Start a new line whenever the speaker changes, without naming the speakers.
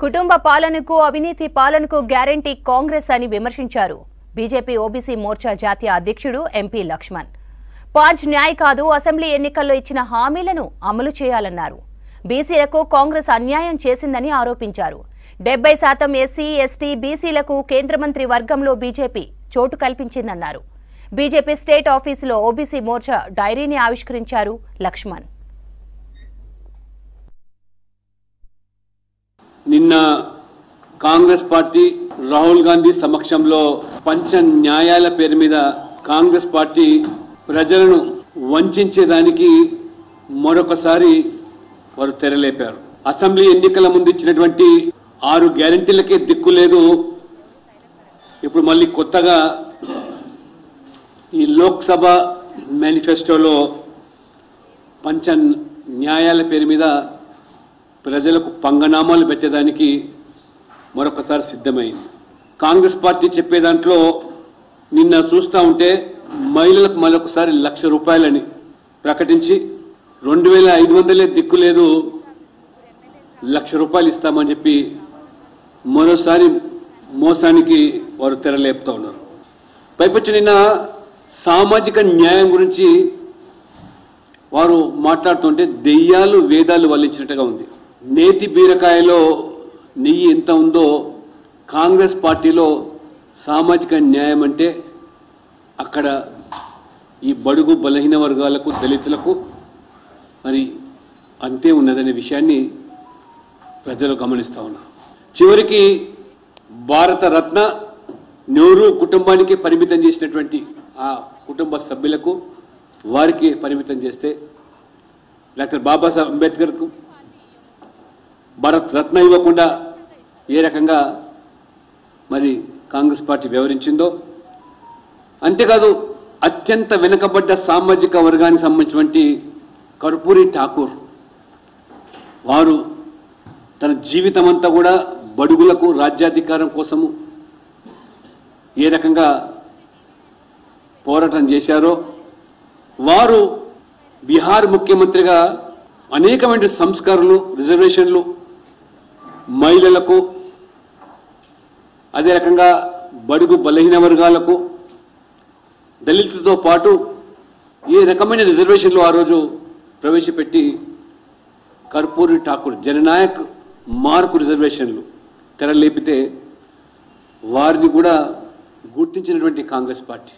కుటుంబ పాలనకు అవినీతి పాలనకు గ్యారంటీ కాంగ్రెస్ అని విమర్శించారు బీజేపీ ఓబీసీ మోర్చా జాతీయ అధ్యక్షుడు ఎంపీ లక్ష్మణ్. పాంచ్ న్యాయ్ కాదు అసెంబ్లీ ఎన్నికల్లో ఇచ్చిన హామీలను అమలు చేయాలన్నారు. బీసీలకు కాంగ్రెస్ అన్యాయం చేసిందని ఆరోపించారు. 70% ఎస్సీ ఎస్టీ బీసీలకు కేంద్ర మంత్రి వర్గంలో బీజేపీ చోటు కల్పించిందన్నారు. బీజేపీ స్టేట్ ఆఫీసులో ఓబీసీ మోర్చా డైరీని ఆవిష్కరించారు లక్ష్మణ్.
నిన్న కాంగ్రెస్ పార్టీ రాహుల్ గాంధీ సమక్షంలో పంచ న్యాయాల పేరు మీద కాంగ్రెస్ పార్టీ ప్రజలను వంచేదానికి మరొకసారి వారు తెరలేపారు. అసెంబ్లీ ఎన్నికల ముందు ఇచ్చినటువంటి 6 గ్యారెంటీలకే దిక్కు లేదు. ఇప్పుడు మళ్ళీ కొత్తగా ఈ లోక్సభ మేనిఫెస్టోలో పంచ న్యాయాల పేరు మీద ప్రజలకు పంగనామాలు పెట్టేదానికి మరొకసారి సిద్ధమైంది. కాంగ్రెస్ పార్టీ చెప్పే దాంట్లో నిన్న చూస్తూ ఉంటే మహిళలకు మరొకసారి ₹1,00,000 ప్రకటించి 2,500 దిక్కు లేదు, ₹1,00,000 ఇస్తామని చెప్పి మరోసారి మోసానికి వారు తెరలేపుతూ ఉన్నారు. పైపొచ్చి నిన్న సామాజిక న్యాయం గురించి వారు మాట్లాడుతుంటే దెయ్యాలు వేదాలు వల్లించినట్టుగా ఉంది. నేతి బీరకాయలో నెయ్యి ఎంత ఉందో కాంగ్రెస్ పార్టీలో సామాజిక న్యాయం అంటే అక్కడ ఈ బడుగు బలహీన వర్గాలకు దళితులకు మరి అంతే ఉన్నదనే విషయాన్ని ప్రజలు గమనిస్తూ ఉన్నారు. చివరికి భారతరత్న నెహ్రూ కుటుంబానికి పరిమితం చేసినటువంటి ఆ కుటుంబ సభ్యులకు వారికి పరిమితం చేస్తే డాక్టర్ బాబాసాహెబ్ అంబేద్కర్కు భారత రత్న ఇవ్వకుండా ఏ రకంగా మరి కాంగ్రెస్ పార్టీ వ్యవహరించిందో, అంతేకాదు అత్యంత వెనుకబడ్డ సామాజిక వర్గానికి సంబంధించినటువంటి కర్పూరి ఠాకూర్ వారు తన జీవితం అంతా కూడా బడుగులకు రాజ్యాధికారం కోసము ఏ రకంగా పోరాటం చేశారో, వారు బీహార్ ముఖ్యమంత్రిగా అనేకమైన సంస్కరణలు రిజర్వేషన్లు మహిళలకు అదే రకంగా బడుగు బలహీన వర్గాలకు దళితులతో పాటు ఏ రకమైన రిజర్వేషన్లు ఆ రోజు ప్రవేశపెట్టి కర్పూరి ఠాకూర్ జననాయక్ మార్కు రిజర్వేషన్లు తెరలేపితే వారిని కూడా గుర్తించినటువంటి కాంగ్రెస్ పార్టీ